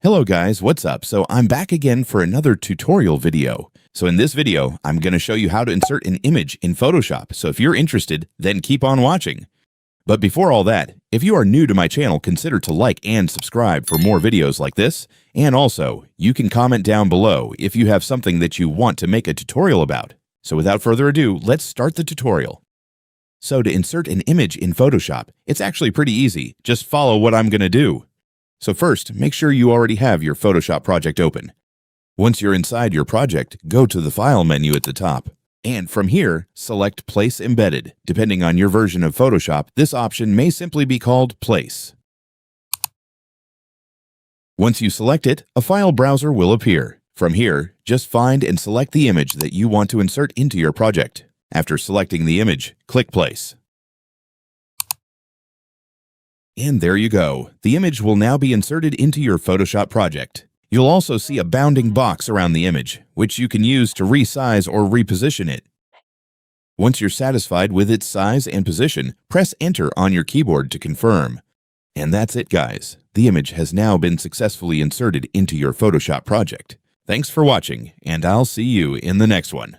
Hello guys, what's up? So I'm back again for another tutorial video. So in this video, I'm going to show you how to insert an image in Photoshop. So if you're interested, then keep on watching. But before all that, if you are new to my channel, consider to like and subscribe for more videos like this. And also, you can comment down below if you have something that you want to make a tutorial about. So without further ado, let's start the tutorial. So to insert an image in Photoshop, it's actually pretty easy. Just follow what I'm going to do. So first, make sure you already have your Photoshop project open. Once you're inside your project, go to the File menu at the top. And from here, select Place Embedded. Depending on your version of Photoshop, this option may simply be called Place. Once you select it, a file browser will appear. From here, just find and select the image that you want to insert into your project. After selecting the image, click Place. And there you go. The image will now be inserted into your Photoshop project. You'll also see a bounding box around the image, which you can use to resize or reposition it. Once you're satisfied with its size and position, press Enter on your keyboard to confirm. And that's it, guys. The image has now been successfully inserted into your Photoshop project. Thanks for watching, and I'll see you in the next one.